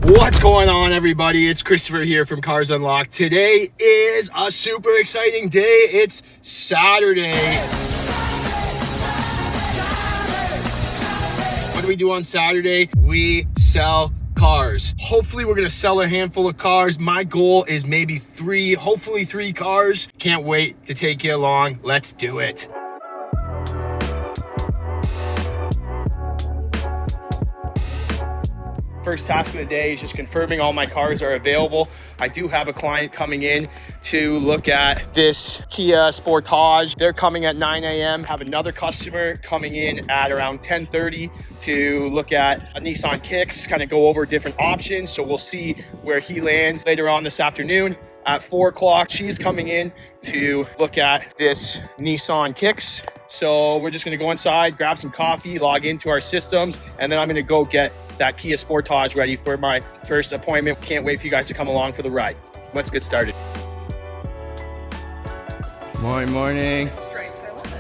What's going on, everybody? It's Christopher here from Cars Unlocked. Today is a super exciting day. It's Saturday. What do we do on Saturday? We sell cars. Hopefully we're gonna sell a handful of cars. My goal is maybe hopefully three cars. Can't wait to take you along. Let's do it. First task of the day is just confirming all my cars are available. I do have a client coming in to look at this Kia Sportage. They're coming at 9 a.m. Have another customer coming in at around 10:30 to look at a Nissan Kicks, kind of go over different options. So we'll see where he lands later on this afternoon. At 4 o'clock, she's coming in to look at this Nissan Kicks. So we're just gonna go inside, grab some coffee, log into our systems, and then I'm gonna go get that Kia Sportage ready for my first appointment. Can't wait for you guys to come along for the ride. Let's get started. Morning. Stripes, I love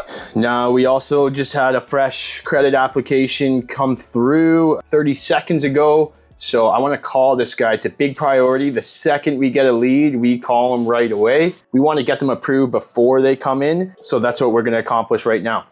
it. Now, we also just had a fresh credit application come through 30 seconds ago. So I want to call this guy. It's a big priority. The second we get a lead, we call them right away. We want to get them approved before they come in. So that's what we're going to accomplish right now.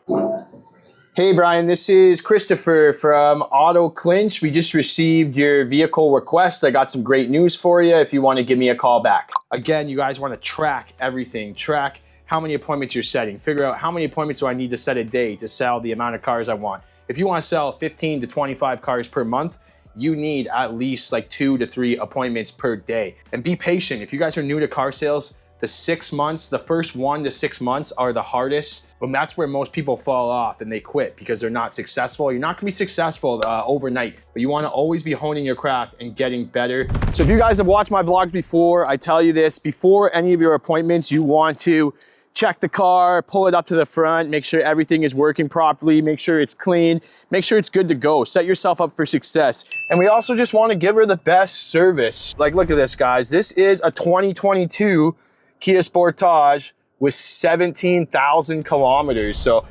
Hey Brian, this is Christopher from Auto Clinch. We just received your vehicle request. I got some great news for you if you want to give me a call back. Again, you guys want to track everything. Track how many appointments you're setting. Figure out how many appointments do I need to set a day to sell the amount of cars I want. If you want to sell 15 to 25 cars per month, you need at least like 2 to 3 appointments per day. And be patient. If you guys are new to car sales, the 6 months, the first 1 to 6 months are the hardest. But that's where most people fall off and they quit because they're not successful. You're not gonna be successful overnight, but you wanna always be honing your craft and getting better. So if you guys have watched my vlogs before, I tell you this, before any of your appointments, you want to check the car, pull it up to the front, make sure everything is working properly, make sure it's clean, make sure it's good to go. Set yourself up for success. And we also just wanna give her the best service. Like, look at this, guys. This is a 2022 Kia Sportage with 17,000 kilometers. So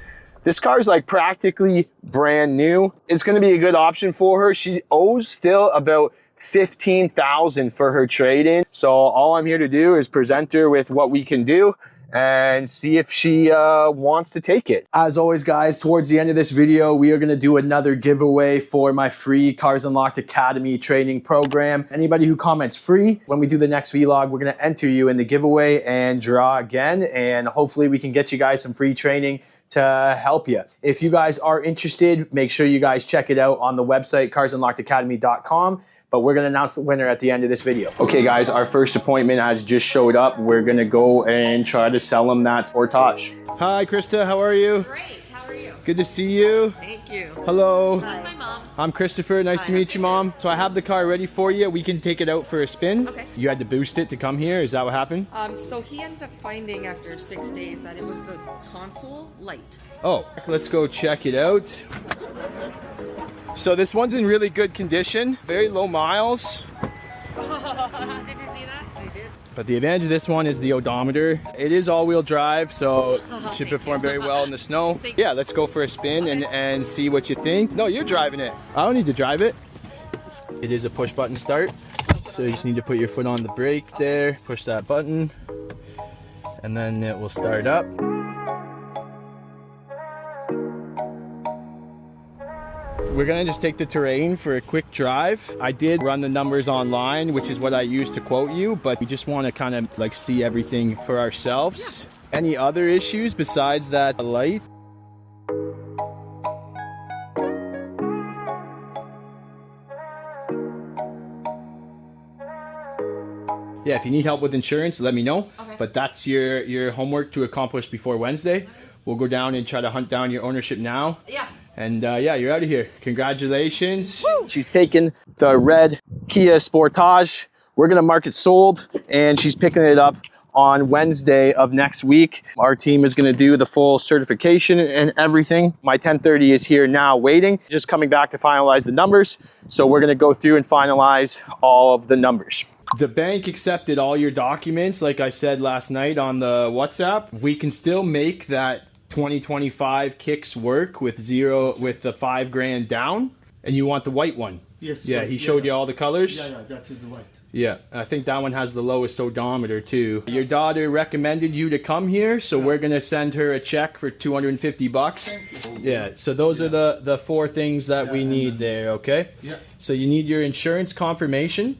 this car is like practically brand new. It's gonna be a good option for her. She owes still about 15,000 for her trade-in. So all I'm here to do is present her with what we can do and see if she wants to take it. As always, guys, towards the end of this video, we are gonna do another giveaway for my free Cars Unlocked Academy training program. Anybody who comments free, when we do the next vlog, we're gonna enter you in the giveaway and draw again, and hopefully we can get you guys some free training to help you. If you guys are interested, make sure you guys check it out on the website, carsunlockedacademy.com. But we're gonna announce the winner at the end of this video. Okay guys, our first appointment has just showed up. We're gonna go and try to sell them that Sportage. Hi Krista, how are you? Great, how are you? Good to see you. Thank you. Hello. This is my mom. I'm Christopher, nice to meet you, Mom. So I have the car ready for you. We can take it out for a spin. Okay. You had to boost it to come here, is that what happened? So he ended up finding after 6 days that it was the console light. Oh, let's go check it out. So this one's in really good condition, very low miles. Did you see that? I did. But the advantage of this one is the odometer. It is all-wheel drive, so it should perform very well in the snow. Yeah, let's go for a spin and see what you think. No, you're driving it. I don't need to drive it. It is a push-button start. So you just need to put your foot on the brake there, push that button, and then it will start up. We're gonna just take the terrain for a quick drive. I did run the numbers online, which is what I used to quote you, but we just wanna kind of like see everything for ourselves. Yeah. Any other issues besides that light? Yeah, if you need help with insurance, let me know. Okay. But that's your homework to accomplish before Wednesday. Okay. We'll go down and try to hunt down your ownership now. Yeah. And yeah, you're out of here. Congratulations. Woo! She's taken the red Kia Sportage. We're gonna mark it sold, and she's picking it up on Wednesday of next week. Our team is gonna do the full certification and everything. My 1030 is here now waiting, just coming back to finalize the numbers. So we're gonna go through and finalize all of the numbers. The bank accepted all your documents, like I said last night on the WhatsApp. We can still make that 2025 kicks work with the $5,000 down, and you want the white one. Yes. Yeah, he showed you all the colors. Yeah, that is the white. Yeah, I think that one has the lowest odometer too. Your daughter recommended you to come here, so we're gonna send her a check for $250. Yeah, so those are the 4 things that we need there, okay? Yeah. So you need your insurance confirmation,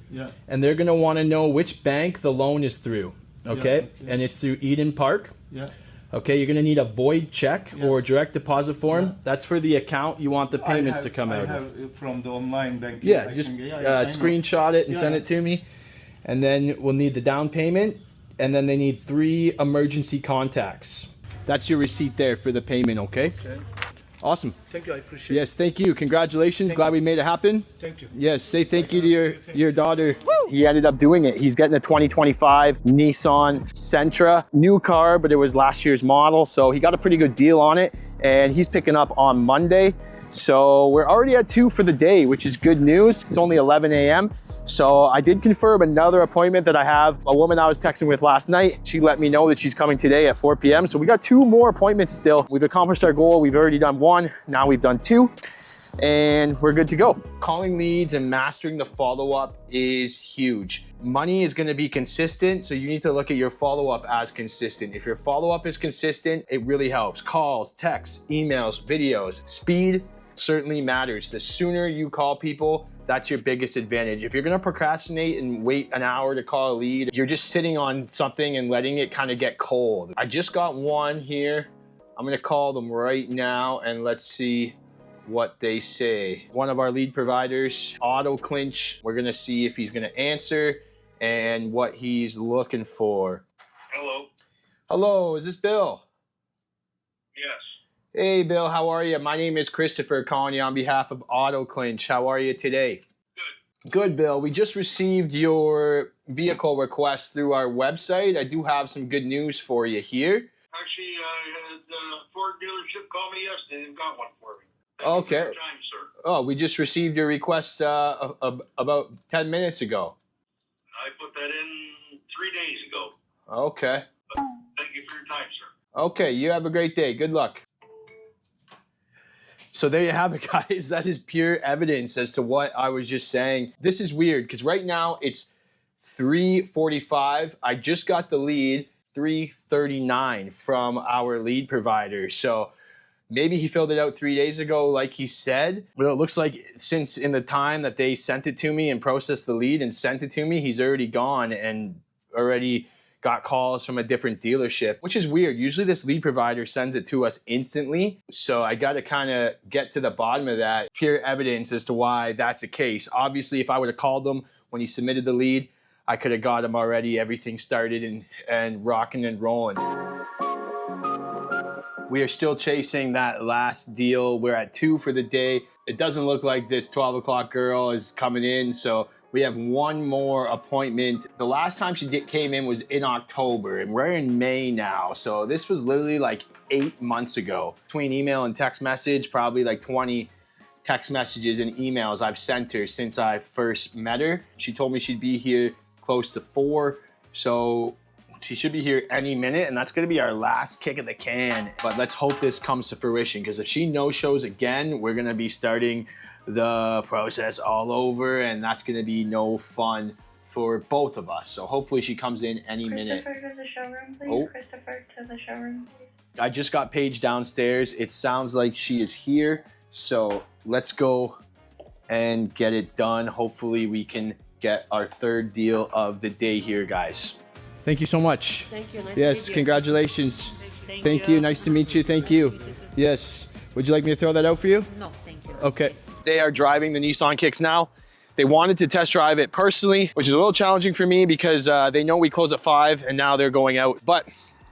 and they're gonna wanna know which bank the loan is through, okay? And it's through Eden Park. Yeah. Okay, you're gonna need a void check or direct deposit form. That's for the account you want the payments to come out of. I have it from the online banking. Yeah, just screenshot it and send it to me. And then we'll need the down payment, and then they need 3 emergency contacts. That's your receipt there for the payment, okay? Okay. Awesome. Thank you, I appreciate it. Yes, thank you. Congratulations. Glad we made it happen. Thank you. Yes, say thank you to your daughter. He ended up doing it. He's getting a 2025 Nissan Sentra. New car, but it was last year's model, so he got a pretty good deal on it, and he's picking up on Monday. So we're already at 2 for the day, which is good news. It's only 11 a.m. So I did confirm another appointment that I have. A woman I was texting with last night, she let me know that she's coming today at 4 p.m. So we got 2 more appointments still. We've accomplished our goal. We've already done 1. Now we've done 2. And we're good to go. Calling leads and mastering the follow-up is huge. Money is gonna be consistent, so you need to look at your follow-up as consistent. If your follow-up is consistent, it really helps. Calls, texts, emails, videos. Speed certainly matters. The sooner you call people, that's your biggest advantage. If you're gonna procrastinate and wait an hour to call a lead, you're just sitting on something and letting it kind of get cold. I just got one here. I'm gonna call them right now and let's see what they say. One of our lead providers, Auto Clinch. We're gonna see if he's gonna answer and what he's looking for. Hello. Hello, is this Bill? Yes. Hey Bill, how are you? My name is Christopher, calling you on behalf of Auto Clinch. How are you today? Good. Good, Bill. We just received your vehicle request through our website. I do have some good news for you here. Actually, I had the Ford dealership call me yesterday and got one for me. Okay. Thank you for your time, sir. Oh, we just received your request about 10 minutes ago. I put that in 3 days ago. Okay. But thank you for your time, sir. Okay, you have a great day. Good luck. So there you have it, guys. That is pure evidence as to what I was just saying. This is weird because right now it's 3:45. I just got the lead 3:39 from our lead provider. So maybe he filled it out 3 days ago, like he said. But it looks like since in the time that they sent it to me and processed the lead and sent it to me, he's already gone and already got calls from a different dealership, which is weird. Usually this lead provider sends it to us instantly. So I got to kind of get to the bottom of that. Pure evidence as to why that's the case. Obviously, if I would have called him when he submitted the lead, I could have got him already. Everything started and rocking and rolling. We are still chasing that last deal. We're at 2 for the day. It doesn't look like this 12 o'clock girl is coming in, so we have 1 more appointment. The last time she came in was in October, and we're in May now. So this was literally like 8 months ago. Between email and text message, probably like 20 text messages and emails I've sent her since I first met her. She told me she'd be here close to 4, so she should be here any minute, and that's gonna be our last kick of the can. But let's hope this comes to fruition, because if she no-shows again, we're gonna be starting the process all over, and that's gonna be no fun for both of us. So hopefully she comes in any minute. Christopher to the showroom, please. Oh. Christopher to the showroom, please. I just got Paige downstairs. It sounds like she is here. So let's go and get it done. Hopefully we can get our 3rd deal of the day here, guys. Thank you so much. Thank you. Nice Yes, to meet you. congratulations. Thank you. Nice to meet you. Thank you. Yes. Would you like me to throw that out for you? No, thank you. Okay. They are driving the Nissan Kicks now. They wanted to test drive it personally, which is a little challenging for me because they know we close at 5 and now they're going out. But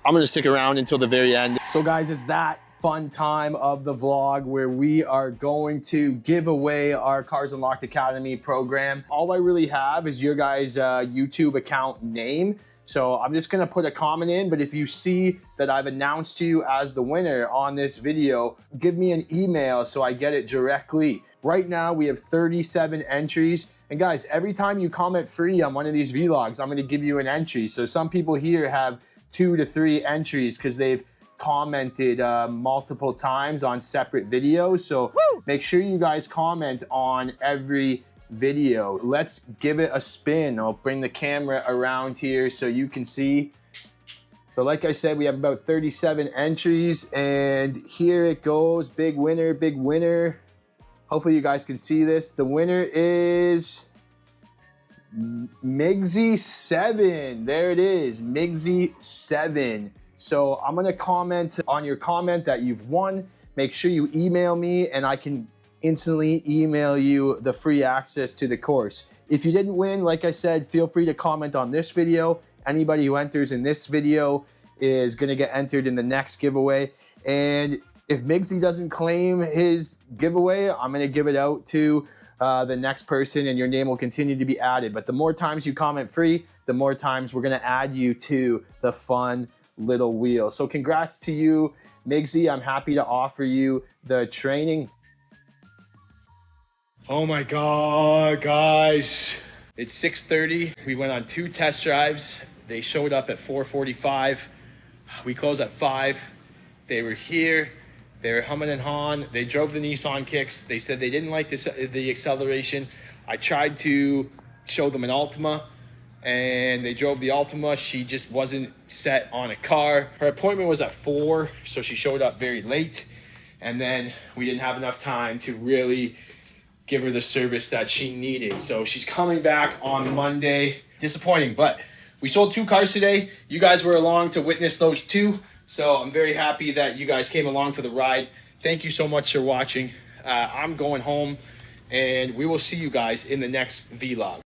I'm going to stick around until the very end. So guys, it's that fun time of the vlog where we are going to give away our Cars Unlocked Academy program. All I really have is your guys' YouTube account name. So I'm just gonna put a comment in, but if you see that I've announced you as the winner on this video, give me an email so I get it directly. Right now we have 37 entries. And guys, every time you comment free on one of these vlogs, I'm gonna give you an entry. So some people here have 2 to 3 entries because they've commented multiple times on separate videos. So make sure you guys comment on every video. Let's give it a spin. I'll bring the camera around here so you can see. So like I said, we have about 37 entries, and here it goes. Big winner, big winner. Hopefully you guys can see this. The winner is Migsy7. There it is, Migsy7. So I'm gonna comment on your comment that you've won. Make sure you email me and I can instantly email you the free access to the course. If you didn't win, like I said, feel free to comment on this video. Anybody who enters in this video is gonna get entered in the next giveaway. And if Migsy doesn't claim his giveaway, I'm gonna give it out to the next person, and your name will continue to be added. But the more times you comment free, the more times we're gonna add you to the fun little wheel. So congrats to you, Migsy. I'm happy to offer you the training. Oh my God, guys. It's 6:30. We went on 2 test drives. They showed up at 4:45. We closed at 5. They were here. They were humming and hawing. They drove the Nissan Kicks. They said they didn't like the acceleration. I tried to show them an Altima, and they drove the Altima. She just wasn't set on a car. Her appointment was at 4, so she showed up very late. And then we didn't have enough time to really give her the service that she needed. So she's coming back on Monday. Disappointing, but we sold 2 cars today. You guys were along to witness those 2. So I'm very happy that you guys came along for the ride. Thank you so much for watching. I'm going home, and we will see you guys in the next vlog.